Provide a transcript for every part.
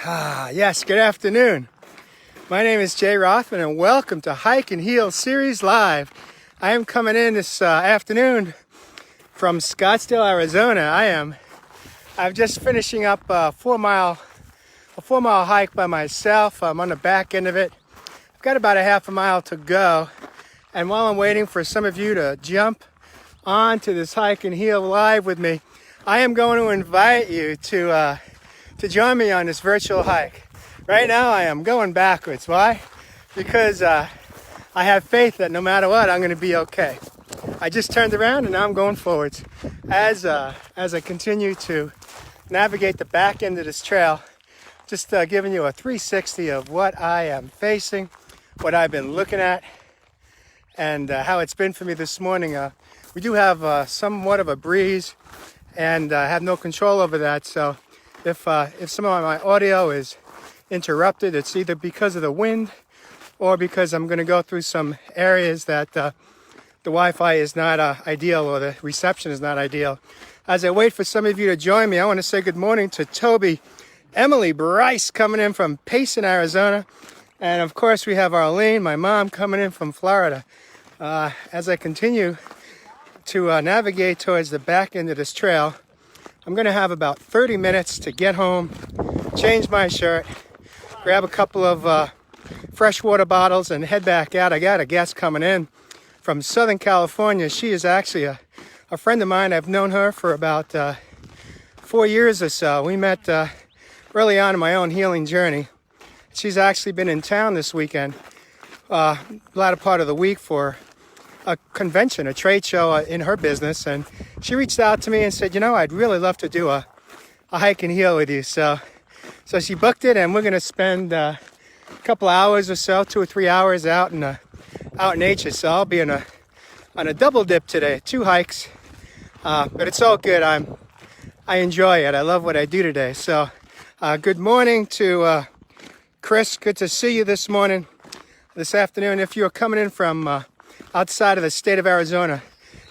Yes, good afternoon. My name is Jay Rothman and welcome to Hike and Heal Series Live. I am coming in this afternoon from Scottsdale, Arizona. I'm just finishing up a 4-mile hike by myself. I'm on the back end of it. I've got about a half a mile to go. And while I'm waiting for some of you to jump onto this Hike and Heal Live with me, I am going to invite you to join me on this virtual hike. Right now I am going backwards. Why? Because I have faith that no matter what, I'm going to be okay. I just turned around and now I'm going forwards. As I continue to navigate the back end of this trail, just giving you a 360 of what I am facing, what I've been looking at, and how it's been for me this morning. We do have somewhat of a breeze, and I have no control over that. So if some of my audio is interrupted, it's either because of the wind or because I'm going to go through some areas that the Wi-Fi is not ideal or the reception is not ideal. As I wait for some of you to join me, I want to say good morning to Toby, Emily, Bryce coming in from Payson, Arizona. And of course we have Arlene, my mom, coming in from Florida. As I continue to navigate towards the back end of this trail, I'm going to have about 30 minutes to get home, change my shirt, grab a couple of fresh water bottles and head back out. I got a guest coming in from Southern California. She is actually a friend of mine. I've known her for about 4 years or so. We met early on in my own healing journey. She's actually been in town this weekend, latter part of the week, for a convention, a trade show in her business, and she reached out to me and said, I'd really love to do a hike and heal with you. So she booked it, and we're going to spend a couple hours or so, 2 or 3 hours out in nature. So I'll be on a double dip today, 2 hikes, but it's all good. I enjoy it. I love what I do today. So good morning to Chris. Good to see you this afternoon. If you're coming in from outside of the state of Arizona,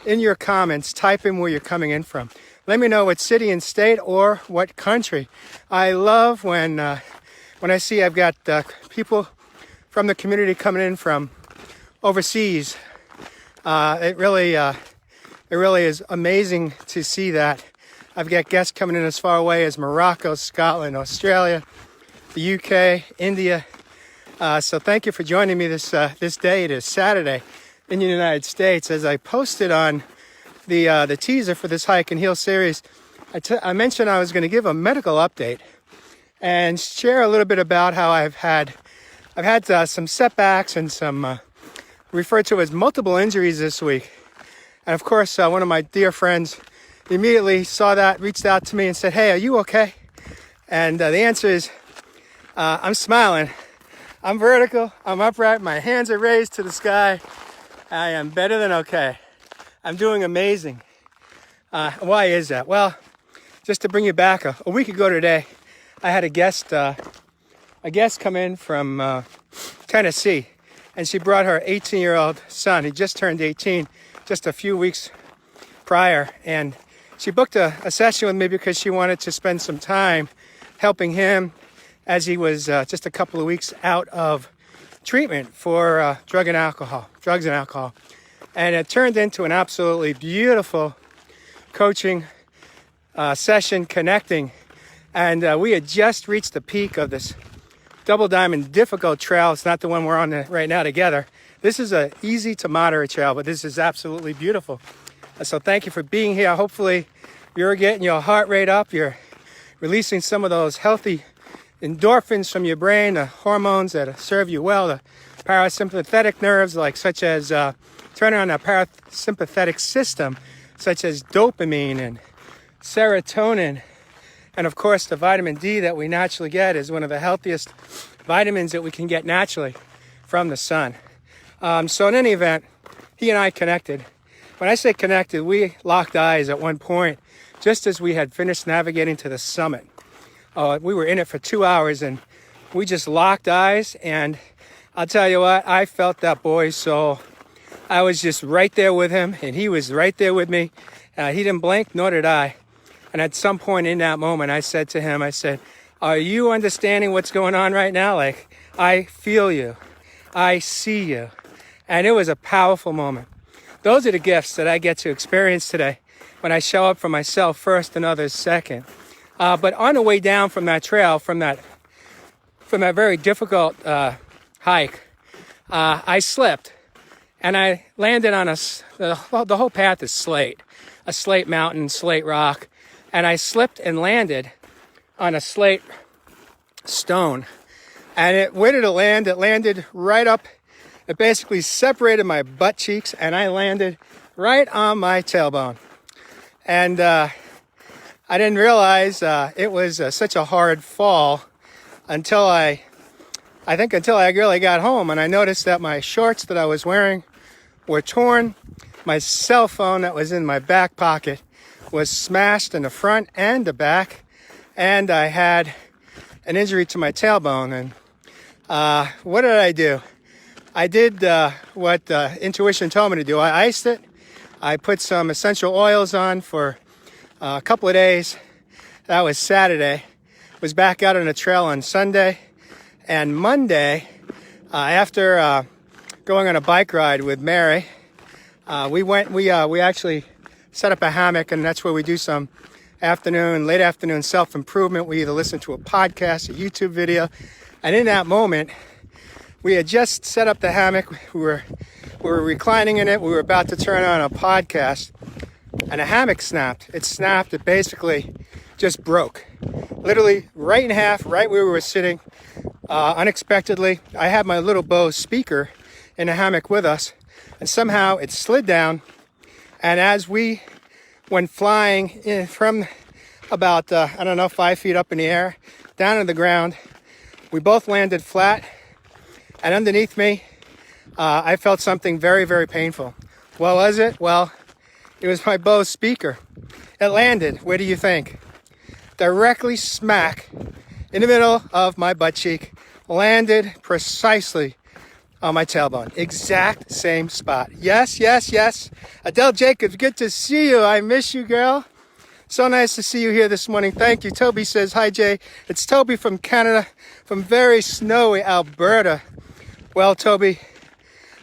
in your comments, type in where you're coming in from. Let me know what city and state or what country. I love when I see I've got people from the community coming in from overseas. It really is amazing to see that. I've got guests coming in as far away as Morocco, Scotland, Australia, the UK, India. So thank you for joining me this day. It is Saturday in the United States. As I posted on the teaser for this Hike and Heal series, I mentioned I was going to give a medical update and share a little bit about how I've had some setbacks and some referred to as multiple injuries this week. And of course, one of my dear friends immediately saw that, reached out to me and said, "Hey, are you okay?" And the answer is, I'm smiling. I'm vertical, I'm upright, my hands are raised to the sky. I am better than okay. I'm doing amazing. Why is that? Well, just to bring you back, a week ago today, I had a guest come in from Tennessee, and she brought her 18-year-old son. He just turned 18 just a few weeks prior, and she booked a session with me because she wanted to spend some time helping him as he was just a couple of weeks out of treatment for drugs and alcohol. And it turned into an absolutely beautiful coaching session, connecting. And we had just reached the peak of this double diamond difficult trail. It's not the one we're on right now together. This is a easy to moderate trail, but this is absolutely beautiful. So thank you for being here. Hopefully you're getting your heart rate up. You're releasing some of those healthy endorphins from your brain, the hormones that serve you well, the parasympathetic nerves, such as turning on the parasympathetic system, such as dopamine and serotonin. And of course, the vitamin D that we naturally get is one of the healthiest vitamins that we can get naturally from the sun. So in any event, he and I connected. When I say connected, we locked eyes at one point, just as we had finished navigating to the summit. We were in it for 2 hours, and we just locked eyes, and I'll tell you what, I felt that boy's soul. I was just right there with him, and he was right there with me. He didn't blink, nor did I. And at some point in that moment, I said to him, Are you understanding what's going on right now? Like, I feel you. I see you. And it was a powerful moment. Those are the gifts that I get to experience today when I show up for myself first and others second. But on the way down from that trail, from that very difficult hike, I slipped. And I landed on the whole path is slate, a slate mountain, slate rock. And I slipped and landed on a slate stone. And where did it land? It landed right up. It basically separated my butt cheeks, and I landed right on my tailbone. And I didn't realize it was such a hard fall until I really got home. And I noticed that my shorts that I was wearing were torn. My cell phone that was in my back pocket was smashed in the front and the back. And I had an injury to my tailbone. And what did I do? I did what intuition told me to do. I iced it. I put some essential oils on for a couple of days. That was Saturday. Was back out on the trail on Sunday. And Monday, after going on a bike ride with Mary, we actually set up a hammock, and that's where we do some late afternoon self-improvement. We either listen to a podcast, a YouTube video, and in that moment, we had just set up the hammock. We were reclining in it. We were about to turn on a podcast, and a hammock snapped. It snapped. It basically just broke, literally right in half, right where we were sitting. Unexpectedly, I had my little Bose speaker in the hammock with us, and somehow it slid down. And as we went flying in from about 5 feet up in the air down to the ground, we both landed flat. And underneath me, I felt something very, very painful. What was it? Well, it was my Bose speaker. It landed, where do you think? Directly smack in the middle of my butt cheek. Landed precisely on my tailbone. Exact same spot. Yes. Adele Jacobs, good to see you. I miss you, girl. So nice to see you here this morning. Thank you. Toby says, hi, Jay. It's Toby from Canada, from very snowy Alberta. Well, Toby,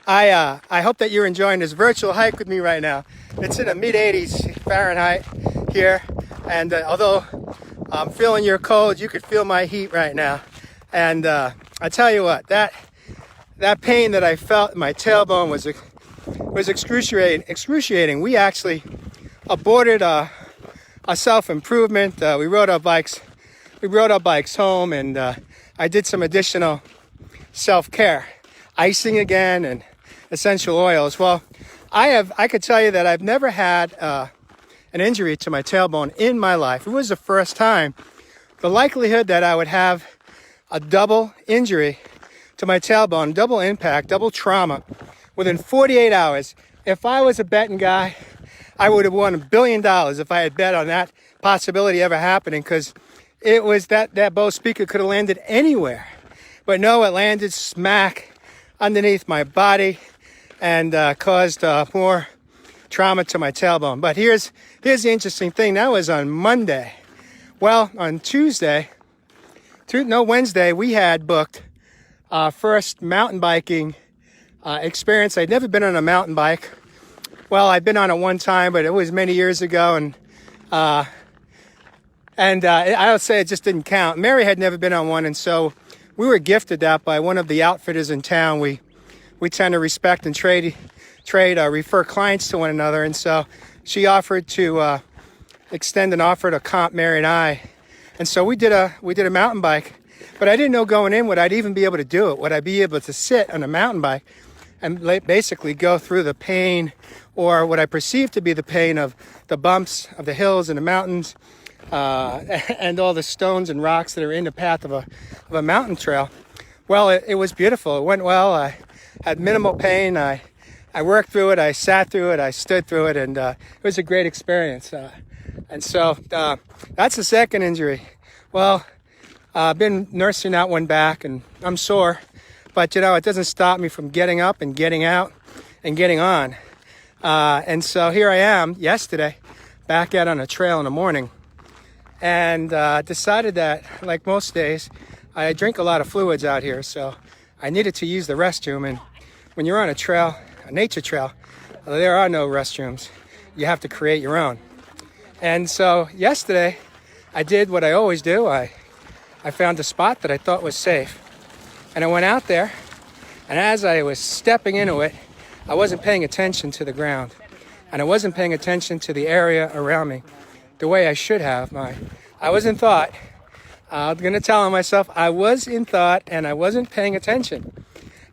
I hope that you're enjoying this virtual hike with me right now. It's in the mid-80s Fahrenheit here, and although I'm feeling your cold, you could feel my heat right now. And I tell you what, that pain that I felt in my tailbone was excruciating. We actually aborted a self-improvement. We rode our bikes home, and I did some additional self-care, icing again, and essential oils. Well, I could tell you that I've never had an injury to my tailbone in my life. It was the first time. The likelihood that I would have a double injury to my tailbone, double impact, double trauma within 48 hours. If I was a betting guy, I would have won $1 billion if I had bet on that possibility ever happening, because it was that Bose speaker could have landed anywhere. But no, it landed smack underneath my body and caused more trauma to my tailbone. But here's the interesting thing. That was on Monday. Well, on Wednesday, we had booked our first mountain biking experience. I'd never been on a mountain bike. Well, I'd been on it one time, but it was many years ago, and I would say it just didn't count. Mary had never been on one, and so we were gifted that by one of the outfitters in town. We tend to respect and refer clients to one another, and so she offered to extend an offer to comp Mary and I, and so we did a mountain bike. But I didn't know going in would I'd even be able to do it. Would I be able to sit on a mountain bike and basically go through the pain, or what I perceived to be the pain of the bumps of the hills and the mountains, and all the stones and rocks that are in the path of a mountain trail. Well, it was beautiful. It went well. I had minimal pain. I worked through it. I sat through it. I stood through it, and it was a great experience. And so that's the second injury. Well, I've been nursing that one back, and I'm sore, but it doesn't stop me from getting up and getting out and getting on. And so here I am yesterday, back out on a trail in the morning. and decided that, like most days, I drink a lot of fluids out here, so I needed to use the restroom. And when you're on a trail, a nature trail, there are no restrooms. You have to create your own. And so yesterday, I did what I always do. I found a spot that I thought was safe. And I went out there, and as I was stepping into it, I wasn't paying attention to the ground. And I wasn't paying attention to the area around me the way I should have. I was in thought. I'm going to tell myself I was in thought and I wasn't paying attention.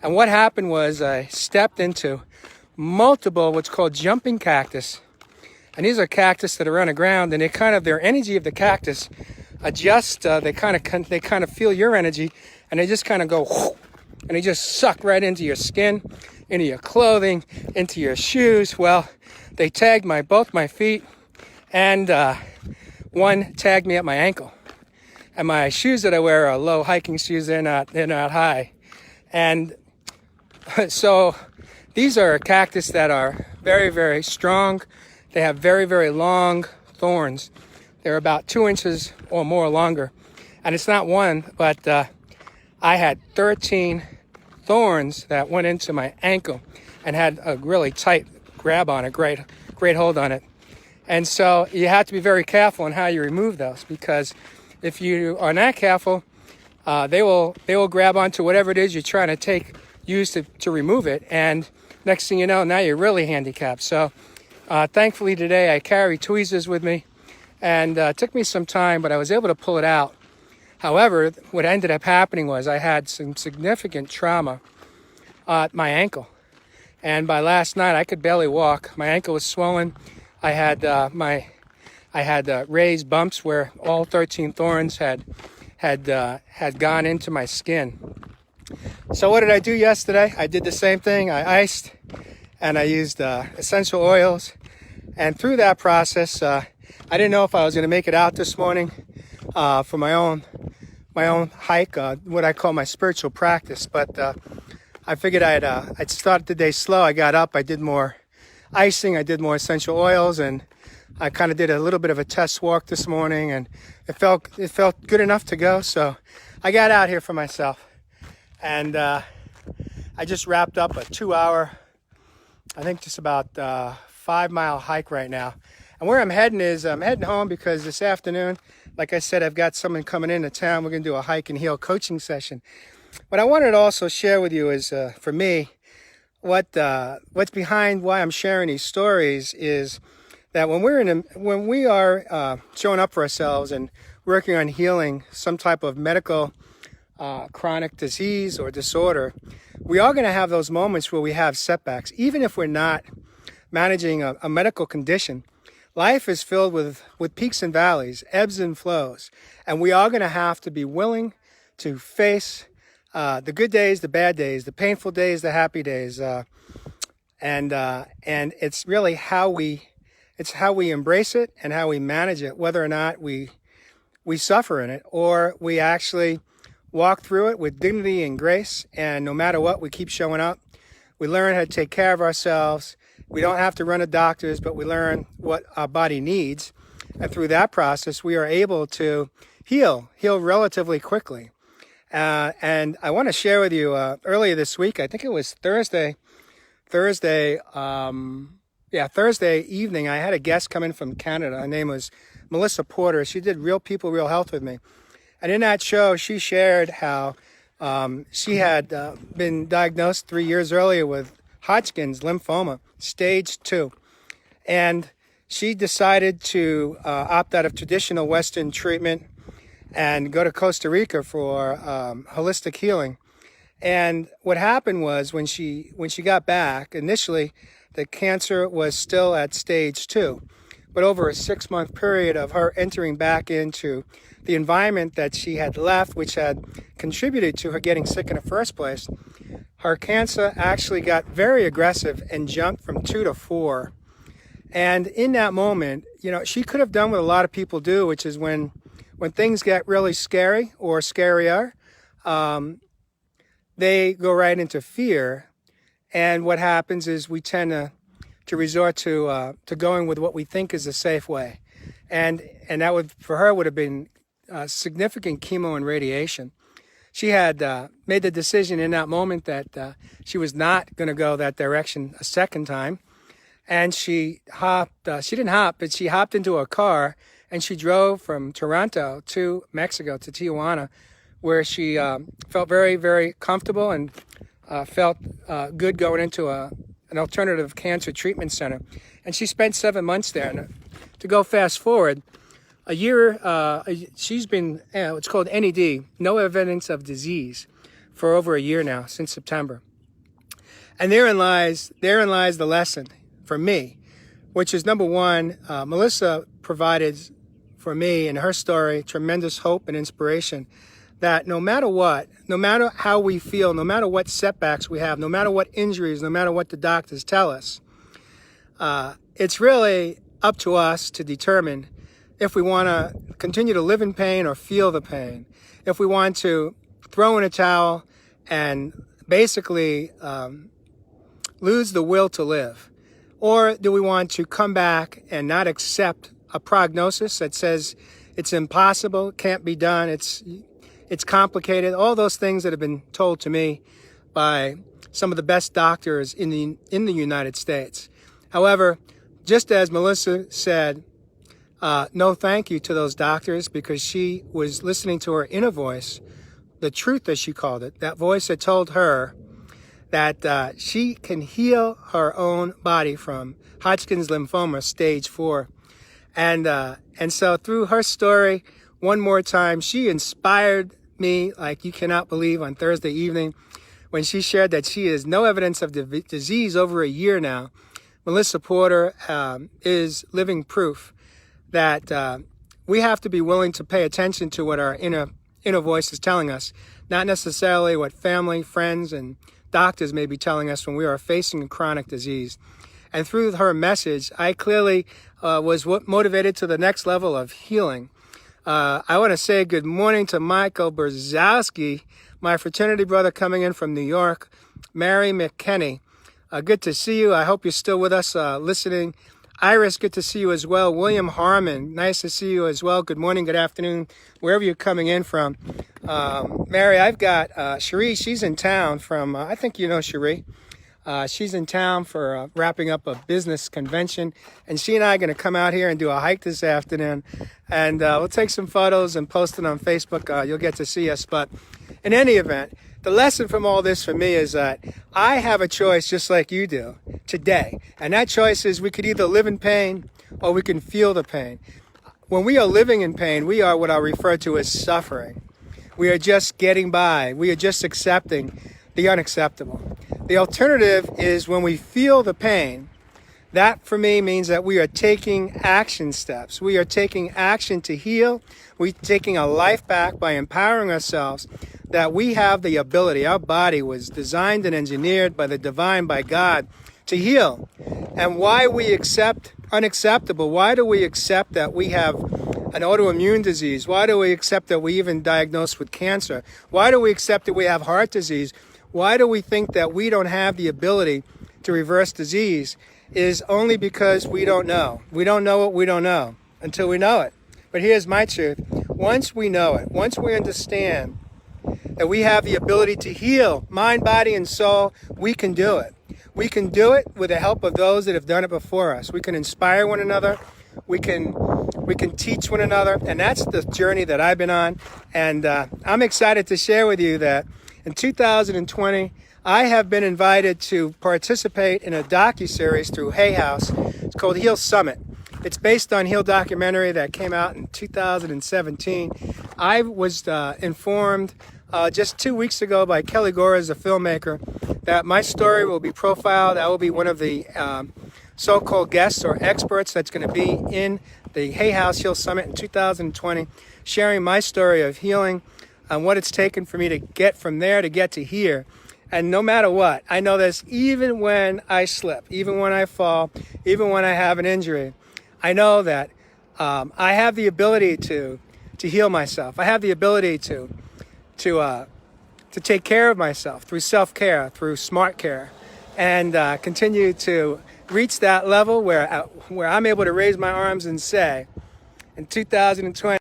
And what happened was I stepped into multiple what's called jumping cactus. And these are cactus that are on the ground, and their energy of the cactus adjusts. They kind of feel your energy, and they just kind of go whoosh, and they just suck right into your skin, into your clothing, into your shoes. Well, they tagged both my feet, and one tagged me at my ankle. And my shoes that I wear are low hiking shoes. They're not high. And so these are cactus that are very, very strong. They have very, very long thorns. They're about 2 inches or more longer. And it's not one, but I had 13 thorns that went into my ankle and had a really tight grab on it, great hold on it. And so you have to be very careful on how you remove those, because if you are not careful, they will grab onto whatever it is you're trying to use to remove it. And next thing you know, now you're really handicapped. So thankfully today I carry tweezers with me, and it took me some time, but I was able to pull it out. However, what ended up happening was I had some significant trauma at my ankle. And by last night, I could barely walk. My ankle was swollen. I had raised bumps where all 13 thorns had gone into my skin. So what did I do yesterday? I did the same thing. I iced, and I used essential oils. And through that process, I didn't know if I was going to make it out this morning for my own hike, what I call my spiritual practice. But I figured I'd start the day slow. I got up, I did more icing, I did more essential oils, and I kind of did a little bit of a test walk this morning, and it felt good enough to go. So I got out here for myself, and I just wrapped up a 2-hour, I think just about 5-mile hike right now. And where I'm heading is I'm heading home, because this afternoon, like I said, I've got someone coming into town. We're going to do a hike and heal coaching session. What I wanted to also share with you is, for me, what's behind why I'm sharing these stories is that when we are showing up for ourselves and working on healing some type of medical chronic disease or disorder, we are going to have those moments where we have setbacks. Even if we're not managing a medical condition, life is filled with peaks and valleys, ebbs and flows, and we are going to have to be willing to face the good days, the bad days, the painful days, the happy days, and it's really how we embrace it and how we manage it, whether or not we suffer in it, or we actually walk through it with dignity and grace. And no matter what, we keep showing up. We learn how to take care of ourselves. We don't have to run to doctors, but we learn what our body needs. And through that process, we are able to heal relatively quickly. And I want to share with you, earlier this week, I think it was Thursday evening, I had a guest come in from Canada. Her name was Melissa Porter. She did Real People, Real Health with me. And in that show, she shared how she had been diagnosed 3 years earlier with Hodgkin's lymphoma, stage 2. And she decided to opt out of traditional Western treatment and go to Costa Rica for holistic healing. And what happened was when she got back, initially the cancer was still at stage 2. But over a 6-month period of her entering back into the environment that she had left, which had contributed to her getting sick in the first place, her cancer actually got very aggressive and jumped from 2 to 4. And in that moment, she could have done what a lot of people do, which is when things get really scary or scarier, they go right into fear. And what happens is we tend to resort to going with what we think is a safe way. and that would, for her, would have been significant chemo and radiation. She had made the decision in that moment that she was not going to go that direction a second time. And she didn't hop, but she hopped into a car and she drove from Toronto to Mexico, to Tijuana, where she felt very, very comfortable and felt good going into an alternative cancer treatment center. And she spent 7 months there. And to go fast forward, a year, she's been, it's called NED, no evidence of disease, for over a year now, since September. And therein lies the lesson for me, which is, number one, Melissa provided for me in her story tremendous hope and inspiration that no matter what, no matter how we feel, no matter what setbacks we have, no matter what injuries, no matter what the doctors tell us, it's really up to us to determine if we want to continue to live in pain or feel the pain, if we want to throw in a towel and basically lose the will to live, or do we want to come back and not accept a prognosis that says it's impossible, it can't be done, it's complicated, all those things that have been told to me by some of the best doctors in the United States. However, just as Melissa said, no thank you to those doctors, because she was listening to her inner voice, the truth as she called it, that voice that told her that she can heal her own body from Hodgkin's lymphoma stage 4. And so through her story, one more time, she inspired me like you cannot believe on Thursday evening when she shared that she has no evidence of disease over a year now. Melissa Porter is living proof that we have to be willing to pay attention to what our inner voice is telling us, not necessarily what family, friends, and doctors may be telling us when we are facing a chronic disease. And through her message, I clearly was motivated to the next level of healing. I want to say good morning to Michael Berzowski, my fraternity brother coming in from New York, Mary McKenney. Good to see you. I hope you're still with us listening. Iris, good to see you as well. William Harmon, nice to see you as well. Good morning, good afternoon, wherever you're coming in from. Mary, I've got Cherie. She's in town from, I think you know Cherie. She's in town for wrapping up a business convention, and she and I are going to come out here and do a hike this afternoon, and we'll take some photos and post it on Facebook. You'll get to see us. But in any event, the lesson from all this for me is that I have a choice just like you do today. And that choice is we could either live in pain or we can feel the pain. When we are living in pain, we are what I refer to as suffering. We are just getting by. We are just accepting the unacceptable. The alternative is when we feel the pain. That for me means that we are taking action steps. We are taking action to heal. We're taking our life back by empowering ourselves that we have the ability. Our body was designed and engineered by the divine, by God, to heal. And why we accept unacceptable? Why do we accept that we have an autoimmune disease? Why do we accept that we even diagnosed with cancer? Why do we accept that we have heart disease? Why do we think that we don't have the ability to reverse disease? Is only because we don't know. We don't know what we don't know until we know it. But here's my truth. Once we know it, once we understand that we have the ability to heal mind, body, and soul, we can do it. We can do it with the help of those that have done it before us. We can inspire one another. We can teach one another. And that's the journey that I've been on. And I'm excited to share with you that in 2020, I have been invited to participate in a docuseries through Hay House. It's called Heal Summit. It's based on Heal documentary that came out in 2017. I was informed just 2 weeks ago by Kelly Gores, a filmmaker, that my story will be profiled. I will be one of the so-called guests or experts that's going to be in the Hay House Heal Summit in 2020, sharing my story of healing and what it's taken for me to get from there to get to here. And no matter what, I know this, even when I slip, even when I fall, even when I have an injury, I know that I have the ability to heal myself. I have the ability to take care of myself through self-care, through smart care, and continue to reach that level where I'm able to raise my arms and say, in 2020.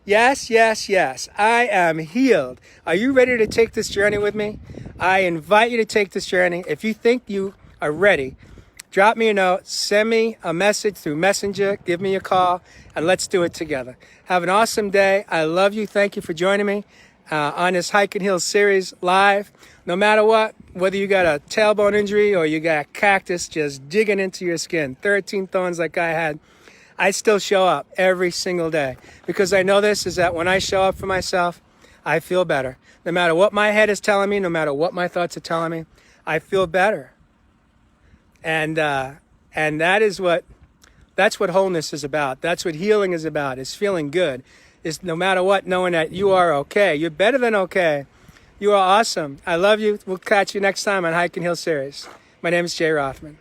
Yes, yes, yes, I am healed. Are you ready to take this journey with me? I invite you to take this journey. If you think you are ready, drop me a note, send me a message through Messenger, give me a call, and let's do it together. Have an awesome day. I love you. Thank you for joining me on this Hike and Heal series live. No matter what, whether you got a tailbone injury or you got a cactus just digging into your skin, 13 thorns like I had, I still show up every single day because I know this is that when I show up for myself, I feel better. No matter what my head is telling me, no matter what my thoughts are telling me, I feel better. And that's what wholeness is about. That's what healing is about, is feeling good. Is no matter what, knowing that you are okay. You're better than okay. You are awesome. I love you. We'll catch you next time on Hike and Heal Series. My name is Jay Rothman.